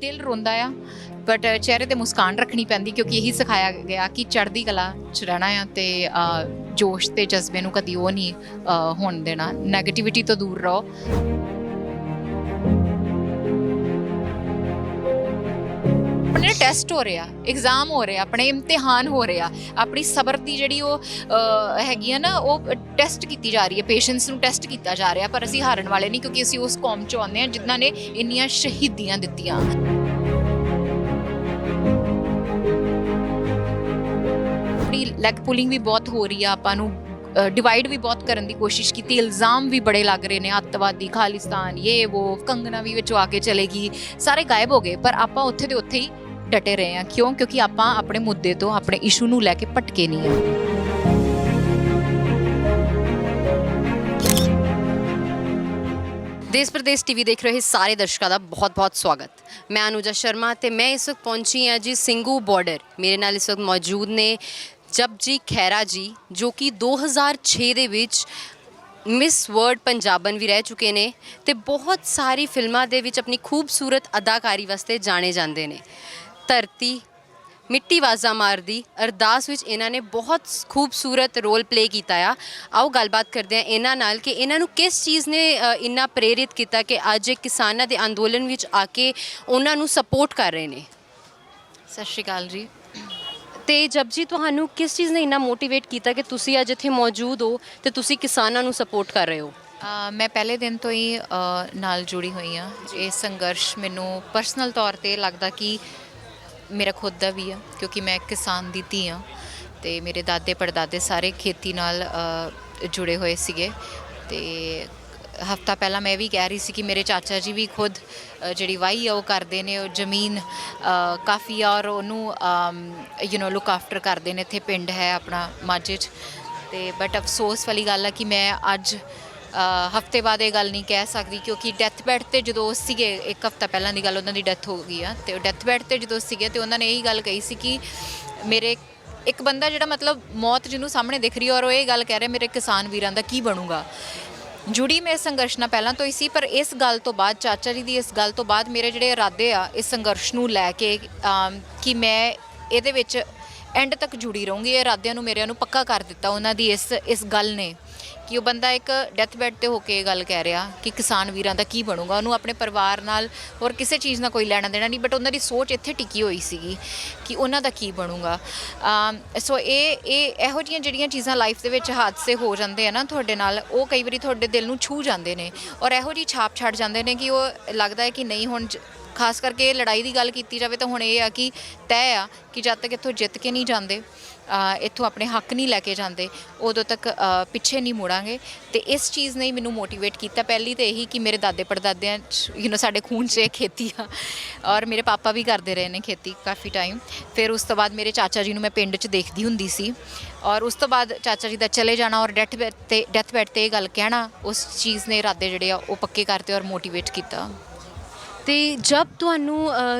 ਦਿਲ ਰੋਂਦਾ ਆ ਬਟ ਚਿਹਰੇ ਤੇ ਮੁਸਕਾਨ ਰੱਖਣੀ ਪੈਂਦੀ ਕਿਉਂਕਿ ਇਹੀ ਸਿਖਾਇਆ ਗਿਆ ਕਿ ਚੜ੍ਹਦੀ ਕਲਾ 'ਚ ਰਹਿਣਾ ਆ ਤੇ ਜੋਸ਼ ਤੇ ਜਜ਼ਬੇ ਨੂੰ ਕਦੀ ਉਹ ਨਹੀਂ ਹੋਣ ਦੇਣਾ, ਨੈਗੇਟਿਵਿਟੀ ਤੋਂ ਦੂਰ ਰਹੋ। ਆਪਣੇ ਟੈਸਟ ਹੋ ਰਿਹਾ, ਐਗਜ਼ਾਮ ਹੋ ਰਿਹਾ, ਆਪਣੇ ਇਮਤਿਹਾਨ ਹੋ ਰਿਹਾ, ਆਪਣੀ ਸਬਰ ਦੀ ਜਿਹੜੀ ਉਹ ਹੈਗੀ ਆ ਨਾ ਉਹ ਟੈਸਟ ਕੀਤੀ ਜਾ ਰਹੀ ਹੈ, ਪੇਸ਼ੈਂਸ ਨੂੰ ਟੈਸਟ ਕੀਤਾ ਜਾ ਰਿਹਾ, ਪਰ ਅਸੀਂ ਹਾਰਨ ਵਾਲੇ ਨਹੀਂ ਕਿਉਂਕਿ ਅਸੀਂ ਉਸ ਕੌਮ 'ਚੋਂ ਆਉਂਦੇ ਹਾਂ ਜਿਨ੍ਹਾਂ ਨੇ ਇੰਨੀਆਂ ਸ਼ਹੀਦੀਆਂ ਦਿੱਤੀਆਂ। ਲੈਗ ਪੁਲਿੰਗ ਵੀ ਬਹੁਤ ਹੋ ਰਹੀ ਆ, ਆਪਾਂ ਨੂੰ ਡਿਵਾਈਡ ਵੀ ਬਹੁਤ ਕਰਨ ਦੀ ਕੋਸ਼ਿਸ਼ ਕੀਤੀ, ਇਲਜ਼ਾਮ ਵੀ ਬੜੇ ਲੱਗ ਰਹੇ ਨੇ, ਅੱਤਵਾਦੀ, ਖਾਲਿਸਤਾਨ, ਇਹ ਉਹ, ਕੰਗਨਾ ਵੀ ਵਿੱਚੋਂ ਆ ਕੇ ਚਲੇਗੀ, ਸਾਰੇ ਗਾਇਬ ਹੋ ਗਏ, ਪਰ ਆਪਾਂ ਉੱਥੇ ਦੇ ਉੱਥੇ ਹੀ ਡਟੇ ਰਹੇ ਹਾਂ। ਕਿਉਂ? ਕਿਉਂਕਿ ਆਪਾਂ ਆਪਣੇ ਮੁੱਦੇ ਤੋਂ, ਆਪਣੇ ਇਸ਼ੂ ਨੂੰ ਲੈ ਕੇ ਭਟਕੇ ਨਹੀਂ ਹਾਂ। ਦੇਸ਼ ਪ੍ਰਦੇਸ਼ ਟੀਵੀ ਦੇਖ ਰਹੇ ਸਾਰੇ ਦਰਸ਼ਕਾਂ ਦਾ ਬਹੁਤ-ਬਹੁਤ ਸਵਾਗਤ। ਮੈਂ ਅਨੁਜਾ ਸ਼ਰਮਾ ਤੇ ਮੈਂ ਇਸ ਵਕਤ ਪਹੁੰਚੀ ਹਾਂ ਜੀ ਸਿੰਘੂ ਬਾਰਡਰ। ਮੇਰੇ ਨਾਲ ਇਸ ਵਕਤ ਮੌਜੂਦ ਨੇ ਜਪਜੀ ਖਹਿਰਾ ਜੀ, ਜੋ ਕਿ 2006 ਦੇ ਵਿੱਚ ਮਿਸ ਵਰਲਡ ਪੰਜਾਬਨ ਵੀ ਰਹਿ ਚੁੱਕੇ ਨੇ ਤੇ ਬਹੁਤ ਸਾਰੀ ਫਿਲਮਾਂ ਦੇ ਵਿੱਚ ਆਪਣੀ ਖੂਬਸੂਰਤ ਅਦਾਕਾਰੀ ਵਾਸਤੇ ਜਾਣੇ ਜਾਂਦੇ ਨੇ। ਧਰਤੀ, ਮਿੱਟੀ ਵਾਜ਼ਾ ਮਾਰਦੀ, ਅਰਦਾਸ ਵਿੱਚ ਇਹਨਾਂ ਨੇ ਬਹੁਤ ਖੂਬਸੂਰਤ ਰੋਲ ਪਲੇ ਕੀਤਾ ਆ। ਆਓ ਗੱਲਬਾਤ ਕਰਦੇ ਹਾਂ ਇਹਨਾਂ ਨਾਲ ਕਿ ਇਹਨਾਂ ਨੂੰ ਕਿਸ ਚੀਜ਼ ਨੇ ਇੰਨਾ ਪ੍ਰੇਰਿਤ ਕੀਤਾ ਕਿ ਅੱਜ ਇਹ ਕਿਸਾਨਾਂ ਦੇ ਅੰਦੋਲਨ ਵਿੱਚ ਆ ਕੇ ਉਹਨਾਂ ਨੂੰ ਸਪੋਰਟ ਕਰ ਰਹੇ ਨੇ। ਸਤਿ ਸ਼੍ਰੀ ਅਕਾਲ ਜੀ। ਤੇ ਜਬ ਜੀ ਤੁਹਾਨੂੰ ਕਿਸ ਚੀਜ਼ ਨੇ ਇੰਨਾ ਮੋਟੀਵੇਟ ਕੀਤਾ ਕਿ ਤੁਸੀਂ ਅੱਜ ਇੱਥੇ ਮੌਜੂਦ ਹੋ ਤੇ ਤੁਸੀਂ ਕਿਸਾਨਾਂ ਨੂੰ ਸਪੋਰਟ ਕਰ ਰਹੇ ਹੋ? ਮੈਂ ਪਹਿਲੇ ਦਿਨ ਤੋਂ ਹੀ ਨਾਲ ਜੁੜੀ ਹੋਈ ਹਾਂ। ਇਹ ਸੰਘਰਸ਼ ਮੈਨੂੰ ਪਰਸਨਲ ਤੌਰ 'ਤੇ ਲੱਗਦਾ ਕਿ ਮੇਰਾ ਖੁਦ ਦਾ ਵੀ ਆ ਕਿਉਂਕਿ ਮੈਂ ਕਿਸਾਨ ਦੀ ਧੀ ਹਾਂ ਅਤੇ ਮੇਰੇ ਦਾਦੇ ਪੜਦਾਦੇ ਸਾਰੇ ਖੇਤੀ ਨਾਲ ਜੁੜੇ ਹੋਏ ਸੀਗੇ। ਅਤੇ ਹਫ਼ਤਾ ਪਹਿਲਾਂ ਮੈਂ ਵੀ ਕਹਿ ਰਹੀ ਸੀ ਕਿ ਮੇਰੇ ਚਾਚਾ ਜੀ ਵੀ ਖੁਦ ਜਿਹੜੀ ਵਾਹੀ ਆ ਉਹ ਕਰਦੇ ਨੇ, ਉਹ ਜ਼ਮੀਨ ਕਾਫੀ ਆ ਔਰ ਉਹਨੂੰ ਲੁੱਕ ਆਫਟਰ ਕਰਦੇ ਨੇ। ਇੱਥੇ ਪਿੰਡ ਹੈ ਆਪਣਾ ਮਾਝੇ 'ਚ, ਅਤੇ ਬਟ ਅਫਸੋਸ ਵਾਲੀ ਗੱਲ ਆ ਕਿ ਮੈਂ ਅੱਜ ਹਫ਼ਤੇ ਬਾਅਦ ਇਹ ਗੱਲ ਨਹੀਂ ਕਹਿ ਸਕਦੀ ਕਿਉਂਕਿ ਡੈਥ ਬੈਡ 'ਤੇ ਜਦੋਂ ਸੀਗੇ, ਇੱਕ ਹਫ਼ਤਾ ਪਹਿਲਾਂ ਦੀ ਗੱਲ, ਉਹਨਾਂ ਦੀ ਡੈਥ ਹੋ ਗਈ ਆ। ਅਤੇ ਉਹ ਡੈਥ ਬੈਡ 'ਤੇ ਜਦੋਂ ਸੀਗੇ ਅਤੇ ਉਹਨਾਂ ਨੇ ਇਹੀ ਗੱਲ ਕਹੀ ਸੀ ਕਿ ਮੇਰੇ ਇੱਕ ਬੰਦਾ ਜਿਹੜਾ ਮਤਲਬ ਮੌਤ ਜਿਹਨੂੰ ਸਾਹਮਣੇ ਦਿਖ ਰਹੀ ਔਰ ਉਹ ਇਹ ਗੱਲ ਕਹਿ ਰਿਹਾ ਮੇਰੇ ਕਿਸਾਨ ਵੀਰਾਂ ਦਾ ਕੀ ਬਣੂਗਾ। ਜੁੜੀ ਮੈਂ ਇਸ ਸੰਘਰਸ਼ ਨਾਲ ਪਹਿਲਾਂ ਤੋਂ ਹੀ ਸੀ, ਪਰ ਇਸ ਗੱਲ ਤੋਂ ਬਾਅਦ, ਚਾਚਾ ਜੀ ਦੀ ਇਸ ਗੱਲ ਤੋਂ ਬਾਅਦ ਮੇਰੇ ਜਿਹੜੇ ਇਰਾਦੇ ਆ ਇਸ ਸੰਘਰਸ਼ ਨੂੰ ਲੈ ਕੇ ਕਿ ਮੈਂ ਇਹਦੇ ਵਿੱਚ ਐਂਡ ਤੱਕ ਜੁੜੀ ਰਹੂੰਗੀ, ਇਹ ਇਰਾਦਿਆਂ ਨੂੰ ਮੇਰਿਆਂ ਨੂੰ ਪੱਕਾ ਕਰ ਦਿੱਤਾ ਉਹਨਾਂ ਦੀ ਇਸ ਗੱਲ ਨੇ ਕਿ ਉਹ ਬੰਦਾ ਇੱਕ ਡੈਥ ਬੈਡ 'ਤੇ ਹੋ ਕੇ ਇਹ ਗੱਲ ਕਹਿ ਰਿਹਾ ਕਿ ਕਿਸਾਨ ਵੀਰਾਂ ਦਾ ਕੀ ਬਣੂਗਾ। ਉਹਨੂੰ ਆਪਣੇ ਪਰਿਵਾਰ ਨਾਲ ਹੋਰ ਕਿਸੇ ਚੀਜ਼ ਨਾਲ ਕੋਈ ਲੈਣਾ ਦੇਣਾ ਨਹੀਂ, ਬਟ ਉਹਨਾਂ ਦੀ ਸੋਚ ਇੱਥੇ ਟਿਕੀ ਹੋਈ ਸੀਗੀ ਕਿ ਉਹਨਾਂ ਦਾ ਕੀ ਬਣੂਗਾ। ਸੋ ਇਹੋ ਜਿਹੀਆਂ ਜਿਹੜੀਆਂ ਚੀਜ਼ਾਂ ਲਾਈਫ ਦੇ ਵਿੱਚ ਹਾਦਸੇ ਹੋ ਜਾਂਦੇ ਆ ਨਾ ਤੁਹਾਡੇ ਨਾਲ, ਉਹ ਕਈ ਵਾਰੀ ਤੁਹਾਡੇ ਦਿਲ ਨੂੰ ਛੂਹ ਜਾਂਦੇ ਨੇ ਔਰ ਇਹੋ ਜਿਹੀ ਛਾਪ ਛੱਡ ਜਾਂਦੇ ਨੇ ਕਿ ਉਹ ਲੱਗਦਾ ਹੈ ਕਿ ਨਹੀਂ ਹੁਣ ਖਾਸ ਕਰਕੇ ਲੜਾਈ ਦੀ ਗੱਲ ਕੀਤੀ ਜਾਵੇ ਤਾਂ ਹੁਣ ਇਹ ਆ ਕਿ ਤੈਅ ਆ ਕਿ ਜਦ ਤੱਕ ਇੱਥੋਂ ਜਿੱਤ ਕੇ ਨਹੀਂ ਜਾਂਦੇ, ਇੱਥੋਂ ਆਪਣੇ ਹੱਕ ਨਹੀਂ ਲੈ ਕੇ ਜਾਂਦੇ, ਉਦੋਂ ਤੱਕ ਪਿੱਛੇ ਨਹੀਂ ਮੁੜਾਂਗੇ। ਅਤੇ ਇਸ ਚੀਜ਼ ਨੇ ਮੈਨੂੰ ਮੋਟੀਵੇਟ ਕੀਤਾ। ਪਹਿਲੀ ਤਾਂ ਇਹੀ ਕਿ ਮੇਰੇ ਦਾਦੇ ਪੜਦਾਦਿਆਂ 'ਚ ਸਾਡੇ ਖੂਨ 'ਚ ਇਹ ਖੇਤੀ ਆ ਔਰ ਮੇਰੇ ਪਾਪਾ ਵੀ ਕਰਦੇ ਰਹੇ ਨੇ ਖੇਤੀ ਕਾਫੀ ਟਾਈਮ। ਫਿਰ ਉਸ ਤੋਂ ਬਾਅਦ ਮੇਰੇ ਚਾਚਾ ਜੀ ਨੂੰ ਮੈਂ ਪਿੰਡ 'ਚ ਦੇਖਦੀ ਹੁੰਦੀ ਸੀ ਔਰ ਉਸ ਤੋਂ ਬਾਅਦ ਚਾਚਾ ਜੀ ਦਾ ਚਲੇ ਜਾਣਾ ਔਰ ਡੈਥ ਬੈਡ 'ਤੇ ਇਹ ਗੱਲ ਕਹਿਣਾ, ਉਸ ਚੀਜ਼ ਨੇ ਇਰਾਦੇ ਜਿਹੜੇ ਆ ਉਹ ਪੱਕੇ ਕਰਤੇ ਔਰ ਮੋਟੀਵੇਟ ਕੀਤਾ। ਤੇ ਜਦ ਤੁਹਾਨੂੰ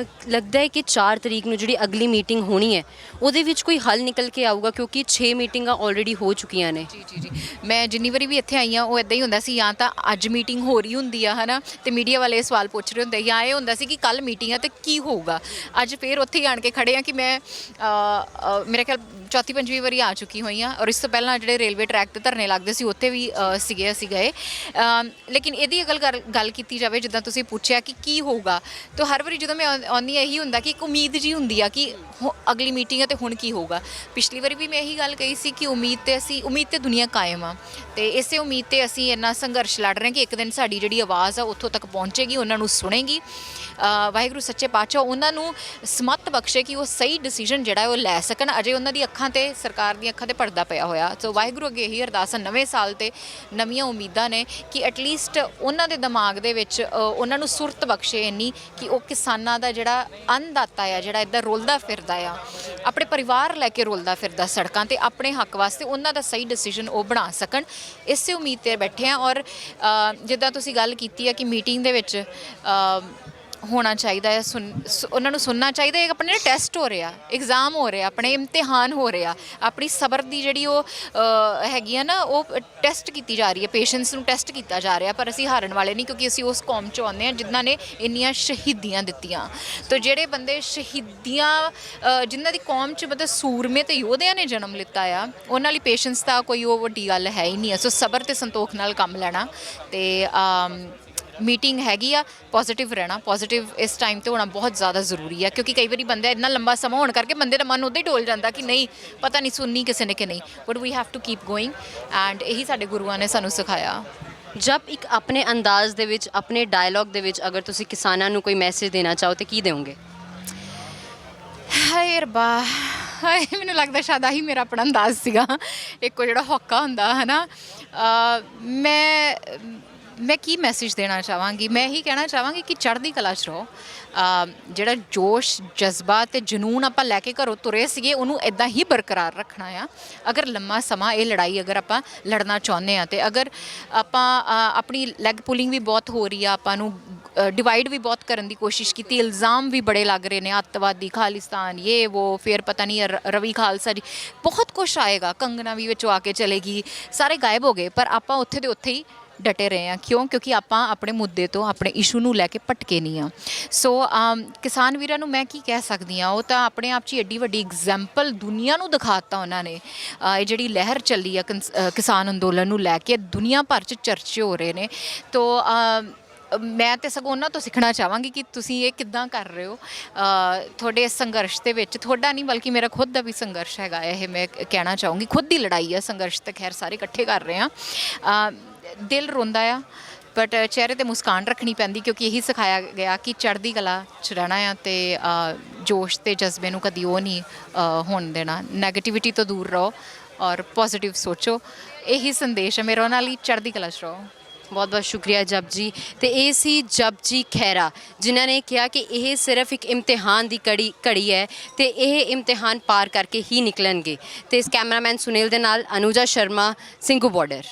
ਲੱਗਦਾ ਹੈ ਕਿ 4 ਤਰੀਕ ਨੂੰ ਜਿਹੜੀ ਅਗਲੀ ਮੀਟਿੰਗ ਹੋਣੀ ਹੈ ਉਹਦੇ ਵਿੱਚ ਕੋਈ ਹੱਲ ਨਿਕਲ ਕੇ ਆਊਗਾ, ਕਿਉਂਕਿ 6 ਮੀਟਿੰਗਾਂ ਆਲਰੇਡੀ ਹੋ ਚੁੱਕੀਆਂ ਨੇ? ਜੀ ਮੈਂ ਜਿੰਨੀ ਵਾਰੀ ਵੀ ਇੱਥੇ ਆਈ ਹਾਂ ਉਹ ਇੱਦਾਂ ਹੀ ਹੁੰਦਾ ਸੀ, ਜਾਂ ਤਾਂ ਅੱਜ ਮੀਟਿੰਗ ਹੋ ਰਹੀ ਹੁੰਦੀ ਆ ਹੈ ਨਾ, ਅਤੇ ਮੀਡੀਆ ਵਾਲੇ ਸਵਾਲ ਪੁੱਛ ਰਹੇ ਹੁੰਦੇ, ਜਾਂ ਇਹ ਹੁੰਦਾ ਸੀ ਕਿ ਕੱਲ੍ਹ ਮੀਟਿੰਗ ਆ ਅਤੇ ਕੀ ਹੋਊਗਾ। ਅੱਜ ਫਿਰ ਉੱਥੇ ਹੀ ਆਣ ਕੇ ਖੜ੍ਹੇ ਹਾਂ ਕਿ ਮੈਂ ਮੇਰੇ ਖਿਆਲ 4ਵੀਂ-5ਵੀਂ ਵਾਰੀ ਆ ਚੁੱਕੀ ਹੋਈ ਹਾਂ ਔਰ ਇਸ ਤੋਂ ਪਹਿਲਾਂ ਜਿਹੜੇ ਰੇਲਵੇ ਟਰੈਕ 'ਤੇ ਧਰਨੇ ਲੱਗਦੇ ਸੀ ਉੱਥੇ ਵੀ ਅਸੀਂ ਗਏ। ਲੇਕਿਨ ਇਹਦੀ ਅਗਰ ਗੱਲ ਕੀਤੀ ਜਾਵੇ, ਜਿੱਦਾਂ ਤੁਸੀਂ ਪੁੱਛਿਆ ਕਿ ਕੀ ਹੋਊਗਾ, ਤਾਂ ਹਰ ਵਾਰੀ ਜਦੋਂ ਮੈਂ ਆਉਂਦੀ ਇਹੀ ਹੁੰਦਾ ਕਿ ਇੱਕ ਉਮੀਦ ਜੀ ਹੁੰਦੀ ਆ ਕਿ ਅਗਲੀ ਮੀਟਿੰਗ ਹੈ ਅਤੇ ਹੁਣ ਕੀ ਹੋਊਗਾ। ਪਿਛਲੀ ਵਾਰੀ ਵੀ ਮੈਂ ਇਹੀ ਗੱਲ ਕਹੀ ਸੀ ਕਿ ਉਮੀਦ ਤੇ ਦੁਨੀਆ ਕਾਇਮ ਆ ਅਤੇ ਇਸੇ ਉਮੀਦ 'ਤੇ ਅਸੀਂ ਇੰਨਾ ਸੰਘਰਸ਼ ਲੜ ਰਹੇ ਕਿ ਇੱਕ ਦਿਨ ਸਾਡੀ ਜਿਹੜੀ ਆਵਾਜ਼ ਆ ਉੱਥੋਂ ਤੱਕ ਪਹੁੰਚੇਗੀ, ਉਹਨਾਂ ਨੂੰ ਸੁਣੇਗੀ। ਵਾਹਿਗੁਰੂ ਸੱਚੇ ਪਾਤਸ਼ਾਹ ਉਹਨਾਂ ਨੂੰ ਸਮੱਤ ਬਖਸ਼ੇ ਕਿ ਉਹ ਸਹੀ ਡਿਸੀਜਨ ਜਿਹੜਾ ਉਹ ਲੈ ਸਕਣ। ਅਜੇ ਉਹਨਾਂ ਦੀ ਅੱਖਾਂ 'ਤੇ, ਸਰਕਾਰ ਦੀਆਂ ਅੱਖਾਂ 'ਤੇ ਪਰਦਾ ਪਿਆ ਹੋਇਆ। ਸੋ ਵਾਹਿਗੁਰੂ ਅੱਗੇ ਇਹੀ ਅਰਦਾਸ ਆ, ਨਵੇਂ ਸਾਲ 'ਤੇ ਨਵੀਆਂ ਉਮੀਦਾਂ ਨੇ ਕਿ ਐਟਲੀਸਟ ਉਹਨਾਂ ਦੇ ਦਿਮਾਗ ਦੇ ਵਿੱਚ ਉਹਨਾਂ ਨੂੰ ਸੁਰਤ ਬਖਸ਼ੇ ਇੰਨੀ ਕਿ ਉਹ ਕਿਸਾਨਾਂ ਦਾ ਜਿਹੜਾ ਅੰਨਦਾਤਾ ਆ, ਜਿਹੜਾ ਇੱਦਾਂ ਰੁਲਦਾ ਫਿਰਦਾ ਆ, ਆਪਣੇ ਪਰਿਵਾਰ ਲੈ ਕੇ ਰੁਲਦਾ ਫਿਰਦਾ ਸੜਕਾਂ 'ਤੇ, ਆਪਣੇ ਹੱਕ ਵਾਸਤੇ ਉਹਨਾਂ ਦਾ ਸਹੀ ਡਿਸੀਜਨ ਉਹ ਬਣਾ ਸਕਣ। ਇਸੇ ਉਮੀਦ 'ਤੇ ਬੈਠੇ ਹਾਂ। ਔਰ ਜਿੱਦਾਂ ਤੁਸੀਂ ਗੱਲ ਕੀਤੀ ਹੈ ਕਿ ਮੀਟਿੰਗ ਦੇ ਵਿੱਚ ਹੋਣਾ ਚਾਹੀਦਾ ਹੈ, ਉਹਨਾਂ ਨੂੰ ਸੁਣਨਾ ਚਾਹੀਦਾ ਹੈ। ਆਪਣੇ ਟੈਸਟ ਹੋ ਰਿਹਾ, ਐਗਜ਼ਾਮ ਹੋ ਰਿਹਾ, ਆਪਣੇ ਇਮਤਿਹਾਨ ਹੋ ਰਿਹਾ, ਆਪਣੀ ਸਬਰ ਦੀ ਜਿਹੜੀ ਉਹ ਹੈਗੀ ਆ ਨਾ, ਉਹ ਟੈਸਟ ਕੀਤੀ ਜਾ ਰਹੀ ਹੈ, ਪੇਸ਼ੈਂਸ ਨੂੰ ਟੈਸਟ ਕੀਤਾ ਜਾ ਰਿਹਾ। ਪਰ ਅਸੀਂ ਹਾਰਨ ਵਾਲੇ ਨਹੀਂ, ਕਿਉਂਕਿ ਅਸੀਂ ਉਸ ਕੌਮ 'ਚੋਂ ਆਉਂਦੇ ਹਾਂ ਜਿਨ੍ਹਾਂ ਨੇ ਇੰਨੀਆਂ ਸ਼ਹੀਦੀਆਂ ਦਿੱਤੀਆਂ। ਤਾਂ ਜਿਹੜੇ ਬੰਦੇ ਸ਼ਹੀਦੀਆਂ ਜਿਨ੍ਹਾਂ ਦੀ ਕੌਮ 'ਚ ਮਤਲਬ ਸੂਰਮੇ ਤੇ ਯੋਧਿਆਂ ਨੇ ਜਨਮ ਲਿੱਤਾ ਆ, ਉਹਨਾਂ ਲਈ ਪੇਸ਼ੈਂਸ ਤਾਂ ਕੋਈ ਉਹ ਵੱਡੀ ਗੱਲ ਹੈ ਹੀ ਨਹੀਂ ਹੈ। ਸੋ ਸਬਰ ਤੇ ਸੰਤੋਖ ਨਾਲ ਕੰਮ ਲੈਣਾ। ਤੇ ਮੀਟਿੰਗ ਹੈਗੀ ਆ, ਪੋਜ਼ੀਟਿਵ ਰਹਿਣਾ, ਪੋਜ਼ੀਟਿਵ ਇਸ ਟਾਈਮ 'ਤੇ ਹੋਣਾ ਬਹੁਤ ਜ਼ਿਆਦਾ ਜ਼ਰੂਰੀ ਆ। ਕਿਉਂਕਿ ਕਈ ਵਾਰੀ ਬੰਦਾ ਇੰਨਾ ਲੰਬਾ ਸਮਾਂ ਹੋਣ ਕਰਕੇ ਬੰਦੇ ਦਾ ਮਨ ਉੱਦਾਂ ਹੀ ਡੋਲ ਜਾਂਦਾ ਕਿ ਨਹੀਂ, ਪਤਾ ਨਹੀਂ ਸੁਣਨੀ ਕਿਸੇ ਨੇ ਕਿ ਨਹੀਂ, but we have to keep going. And ਇਹੀ ਸਾਡੇ ਗੁਰੂਆਂ ਨੇ ਸਾਨੂੰ ਸਿਖਾਇਆ। ਜਬ ਇੱਕ ਆਪਣੇ ਅੰਦਾਜ਼ ਦੇ ਵਿੱਚ, ਆਪਣੇ ਡਾਇਲੌਗ ਦੇ ਵਿੱਚ ਅਗਰ ਤੁਸੀਂ ਕਿਸਾਨਾਂ ਨੂੰ ਕੋਈ ਮੈਸੇਜ ਦੇਣਾ ਚਾਹੋ ਤੇ ਕੀ ਦੇਵੋਗੇ? ਹਾਏ ਰੱਬਾ, ਹਾਏ ਮੈਨੂੰ ਲੱਗਦਾ ਸ਼ਾਇਦ ਆਹੀ ਮੇਰਾ ਆਪਣਾ ਅੰਦਾਜ਼ ਸੀਗਾ, ਇੱਕੋ ਜਿਹੜਾ ਹੌਕਾ ਹੁੰਦਾ ਹੈ ਨਾ। ਮੈਂ ਕੀ ਮੈਸੇਜ ਦੇਣਾ ਚਾਹਾਂਗੀ? ਮੈਂ ਇਹੀ ਕਹਿਣਾ ਚਾਹਾਂਗੀ ਕਿ ਚੜ੍ਹਦੀ ਕਲਾ 'ਚ ਰਹੋ। ਜਿਹੜਾ ਜੋਸ਼, ਜਜ਼ਬਾ ਅਤੇ ਜਨੂੰਨ ਆਪਾਂ ਲੈ ਕੇ ਘਰੋਂ ਤੁਰੇ ਸੀਗੇ, ਉਹਨੂੰ ਇੱਦਾਂ ਹੀ ਬਰਕਰਾਰ ਰੱਖਣਾ ਆ। ਅਗਰ ਲੰਮਾ ਸਮਾਂ ਇਹ ਲੜਾਈ ਅਗਰ ਆਪਾਂ ਲੜਨਾ ਚਾਹੁੰਦੇ ਹਾਂ, ਅਤੇ ਅਗਰ ਆਪਾਂ ਆਪਣੀ ਲੈਗ ਪੁਲਿੰਗ ਵੀ ਬਹੁਤ ਹੋ ਰਹੀ ਆ, ਆਪਾਂ ਨੂੰ ਡਿਵਾਈਡ ਵੀ ਬਹੁਤ ਕਰਨ ਦੀ ਕੋਸ਼ਿਸ਼ ਕੀਤੀ, ਇਲਜ਼ਾਮ ਵੀ ਬੜੇ ਲੱਗ ਰਹੇ ਨੇ, ਅੱਤਵਾਦੀ, ਖਾਲਿਸਤਾਨ, ਇਹ ਉਹ, ਫਿਰ ਪਤਾ ਨਹੀਂ ਰਵੀ ਖਾਲਸਾ ਜੀ, ਬਹੁਤ ਕੁਛ ਆਏਗਾ, ਕੰਗਨਾ ਵੀ ਵਿੱਚੋਂ ਆ ਕੇ ਚਲੇਗੀ, ਸਾਰੇ ਗਾਇਬ ਹੋ ਗਏ। ਪਰ ਆਪਾਂ ਉੱਥੇ ਦੇ ਉੱਥੇ ਹੀ ਡਟੇ ਰਹੇ ਹਾਂ। ਕਿਉਂ? ਕਿਉਂਕਿ ਆਪਾਂ ਆਪਣੇ ਮੁੱਦੇ ਤੋਂ, ਆਪਣੇ ਇਸ਼ੂ ਨੂੰ ਲੈ ਕੇ ਭਟਕੇ ਨਹੀਂ ਆ। ਸੋ ਕਿਸਾਨ ਵੀਰਾਂ ਨੂੰ ਮੈਂ ਕੀ ਕਹਿ ਸਕਦੀ ਹਾਂ, ਉਹ ਤਾਂ ਆਪਣੇ ਆਪ 'ਚ ਹੀ ਐਡੀ ਵੱਡੀ ਐਗਜ਼ਾਮਪਲ ਦੁਨੀਆ ਨੂੰ ਦਿਖਾਤਾ ਉਹਨਾਂ ਨੇ। ਇਹ ਜਿਹੜੀ ਲਹਿਰ ਚੱਲੀ ਆ ਕਿਸਾਨ ਅੰਦੋਲਨ ਨੂੰ ਲੈ ਕੇ, ਦੁਨੀਆ ਭਰ 'ਚ ਚਰਚੇ ਹੋ ਰਹੇ ਨੇ। ਤੋ ਮੈਂ ਤਾਂ ਸਗੋਂ ਉਹਨਾਂ ਤੋਂ ਸਿੱਖਣਾ ਚਾਹਾਂਗੀ ਕਿ ਤੁਸੀਂ ਇਹ ਕਿੱਦਾਂ ਕਰ ਰਹੇ ਹੋ। ਤੁਹਾਡੇ ਇਸ ਸੰਘਰਸ਼ ਦੇ ਵਿੱਚ, ਤੁਹਾਡਾ ਨਹੀਂ ਬਲਕਿ ਮੇਰਾ ਖੁਦ ਦਾ ਵੀ ਸੰਘਰਸ਼ ਹੈਗਾ, ਇਹ ਮੈਂ ਕਹਿਣਾ ਚਾਹੂੰਗੀ। ਖੁਦ ਦੀ ਲੜਾਈ ਆ, ਸੰਘਰਸ਼ ਤਾਂ ਖੈਰ ਸਾਰੇ ਇਕੱਠੇ ਕਰ ਰਹੇ ਹਾਂ। ਦਿਲ ਰੋਂਦਾ ਆ, ਬਟ ਚਿਹਰੇ 'ਤੇ ਮੁਸਕਾਨ ਰੱਖਣੀ ਪੈਂਦੀ, ਕਿਉਂਕਿ ਇਹੀ ਸਿਖਾਇਆ ਗਿਆ ਕਿ ਚੜ੍ਹਦੀ ਕਲਾ 'ਚ ਰਹਿਣਾ ਆ, ਅਤੇ ਜੋਸ਼ ਅਤੇ ਜਜ਼ਬੇ ਨੂੰ ਕਦੀ ਉਹ ਨਹੀਂ ਹੋਣ ਦੇਣਾ। ਨੈਗੇਟਿਵਿਟੀ ਤੋਂ ਦੂਰ ਰਹੋ ਔਰ ਪੋਜ਼ੀਟਿਵ ਸੋਚੋ। ਇਹੀ ਸੰਦੇਸ਼ ਹੈ ਮੇਰਾ ਉਹਨਾਂ ਲਈ, ਚੜ੍ਹਦੀ ਕਲਾ 'ਚ ਰਹੋ। ਬਹੁਤ ਬਹੁਤ ਸ਼ੁਕਰੀਆ ਜਪਜੀ। ਤੇ ਇਹ ਸੀ ਜਪਜੀ ਖਹਿਰਾ, ਜਿਨ੍ਹਾਂ ਨੇ ਕਿਹਾ ਕਿ ਇਹ ਸਿਰਫ ਇੱਕ ਇਮਤਿਹਾਨ ਦੀ ਘੜੀ ਹੈ ਤੇ ਇਹ ਇਮਤਿਹਾਨ ਪਾਰ ਕਰਕੇ ਹੀ ਨਿਕਲਣਗੇ। ਤੇ ਇਸ ਕੈਮਰਾਮੈਨ ਸੁਨੀਲ ਦੇ ਨਾਲ ਅਨੁਜਾ ਸ਼ਰਮਾ, ਸਿੰਘੂ ਬਾਰਡਰ।